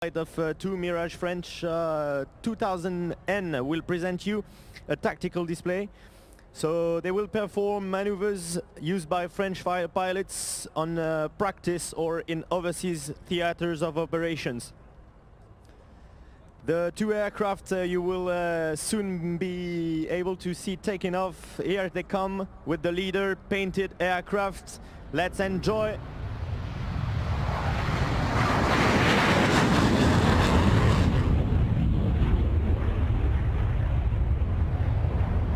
of two Mirage French 2000N will present you a tactical display. So they will perform maneuvers used by French fire pilots on practice or in overseas theaters of operations. The two aircraft you will soon be able to see taking off. Here they come with the leader painted aircraft. Let's enjoy.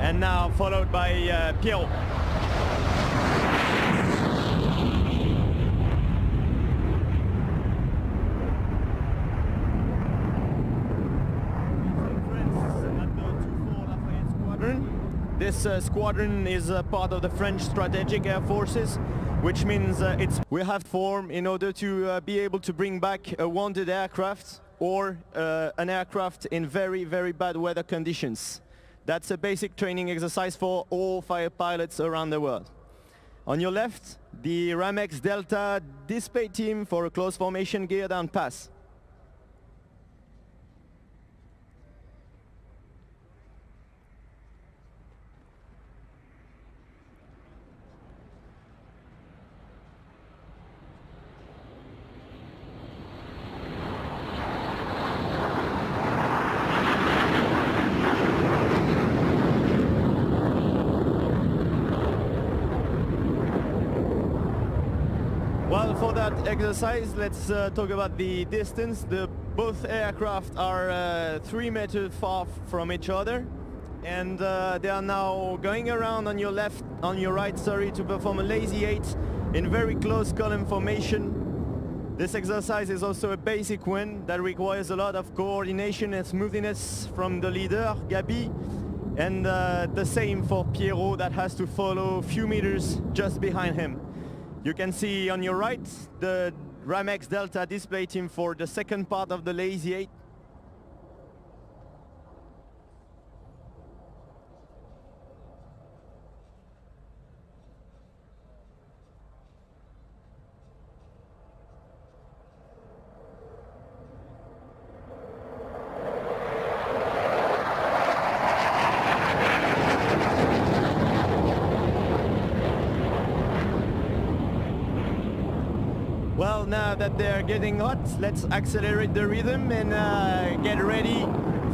And now followed by Pierrot. This squadron is part of the French strategic air forces, which means we have formed in order to be able to bring back a wounded aircraft or an aircraft in very, very bad weather conditions. That's a basic training exercise for all fire pilots around the world. On your left, the Ramex Delta display team for a close formation gear down pass. Well, for that exercise, let's talk about the distance. Both aircraft are 3 meters far from each other, and they are now going around on your right, to perform a lazy 8 in very close column formation. This exercise is also a basic one that requires a lot of coordination and smoothness from the leader, Gabi, and the same for Pierrot, that has to follow a few meters just behind him. You can see on your right the Ramex Delta display team for the second part of the lazy 8. Well, now that they're getting hot, let's accelerate the rhythm and get ready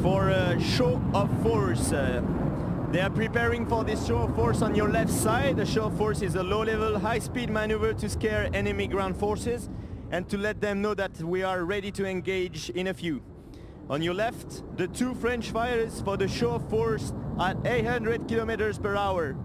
for a show of force. They are preparing for this show of force on your left side. The show of force is a low-level, high-speed maneuver to scare enemy ground forces and to let them know that we are ready to engage in a few. On your left, the two French fighters for the show of force at 800 kilometers per hour.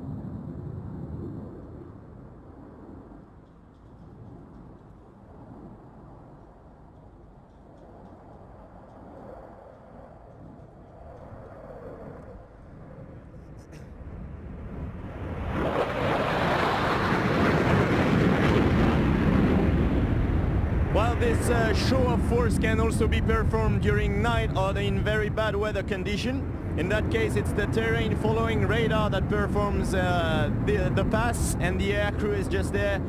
While this show of force can also be performed during night or in very bad weather condition. In that case, it's the terrain following radar that performs the pass, and the air crew is just there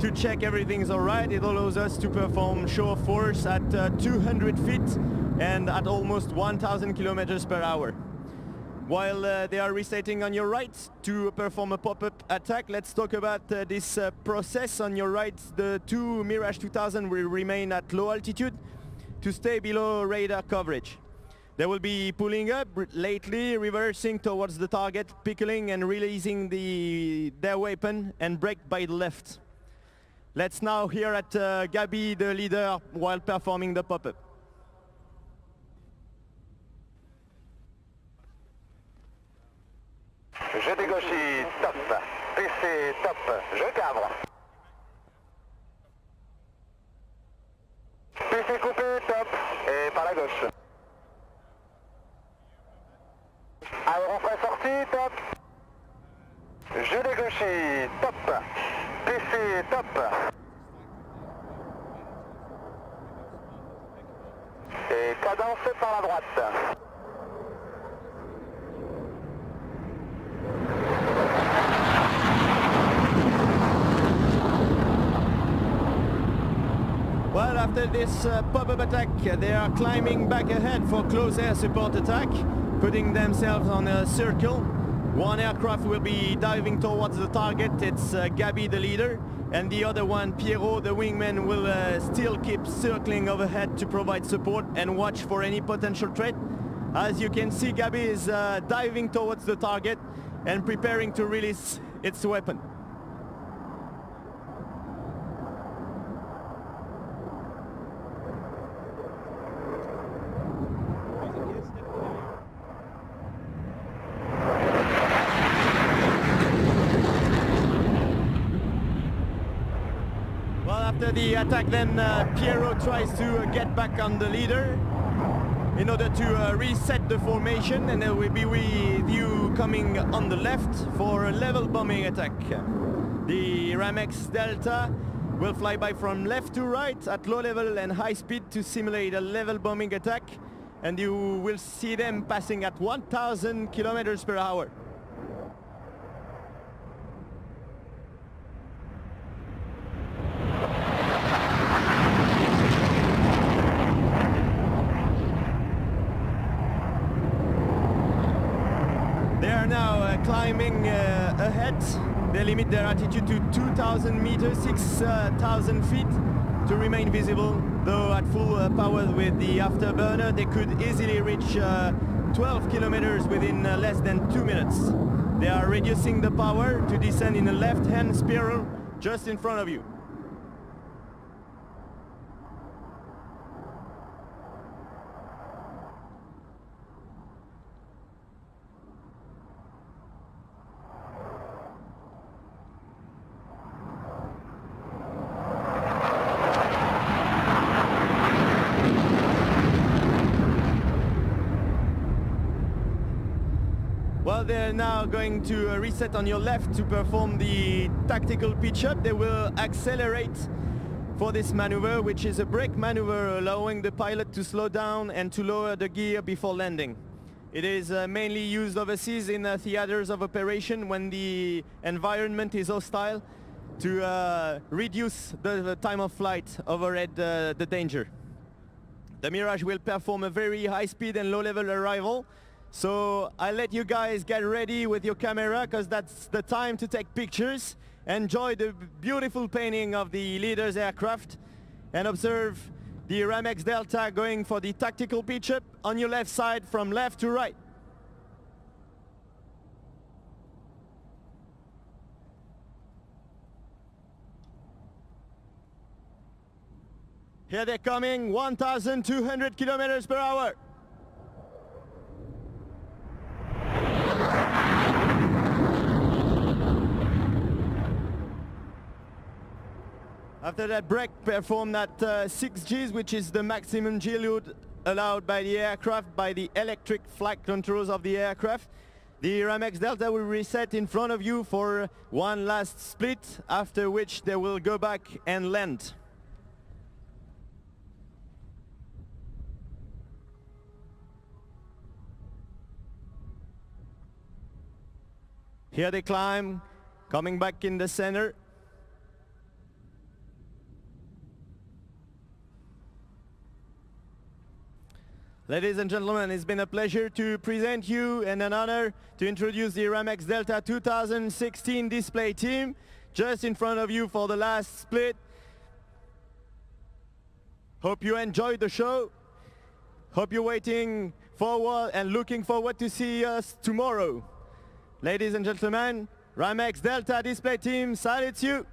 to check everything's all right. It allows us to perform show of force at 200 feet and at almost 1,000 kilometers per hour. While they are resetting on your right to perform a pop-up attack, let's talk about this process. On your right, the two Mirage 2000 will remain at low altitude to stay below radar coverage. They will be pulling up lately, reversing towards the target, pickling and releasing their weapon and brake by the left. Let's now hear at Gabi, the leader, while performing the pop-up. Je dégauchis, top. PC, top. Je cadre. PC coupé, top. Et par la gauche. Aérofrais sorti, top. Je dégauchis, top. PC, top. Et cadence par la droite. Well, after this pop-up attack, they are climbing back ahead for close air support attack, putting themselves on a circle. One aircraft will be diving towards the target. It's Gabi, the leader, and the other one, Pierrot, the wingman, will still keep circling overhead to provide support and watch for any potential threat. As you can see, Gabi is diving towards the target and preparing to release its weapon. After the attack, then Pierrot tries to get back on the leader in order to reset the formation, and then we'll be with you coming on the left for a level bombing attack. The Ramex Delta will fly by from left to right at low level and high speed to simulate a level bombing attack, and you will see them passing at 1,000 kilometers per hour. They are now climbing ahead. They limit their altitude to 2,000 meters, 6,000 feet to remain visible. Though at full power with the afterburner, they could easily reach 12 kilometers within less than 2 minutes. They are reducing the power to descend in a left-hand spiral just in front of you. Well, they're now going to reset on your left to perform the tactical pitch-up. They will accelerate for this maneuver, which is a brake maneuver allowing the pilot to slow down and to lower the gear before landing. It is mainly used overseas in theaters of operation when the environment is hostile to reduce the time of flight overhead the danger. The Mirage will perform a very high speed and low level arrival. So I'll let you guys get ready with your camera, because that's the time to take pictures. Enjoy the beautiful painting of the leader's aircraft and observe the Ramex Delta going for the tactical pitch-up on your left side from left to right. Here they're coming, 1,200 kilometers per hour. After that brake performed at 6 Gs, which is the maximum G load allowed by the aircraft by the electric flight controls of the aircraft, the Ramex Delta will reset in front of you for one last split, after which they will go back and land. Here they climb, coming back in the center. Ladies and gentlemen, it's been a pleasure to present you and an honor to introduce the Ramex Delta 2016 display team just in front of you for the last split. Hope you enjoyed the show. Hope you're waiting forward and looking forward to see us tomorrow. Ladies and gentlemen, Ramex Delta display team salutes you.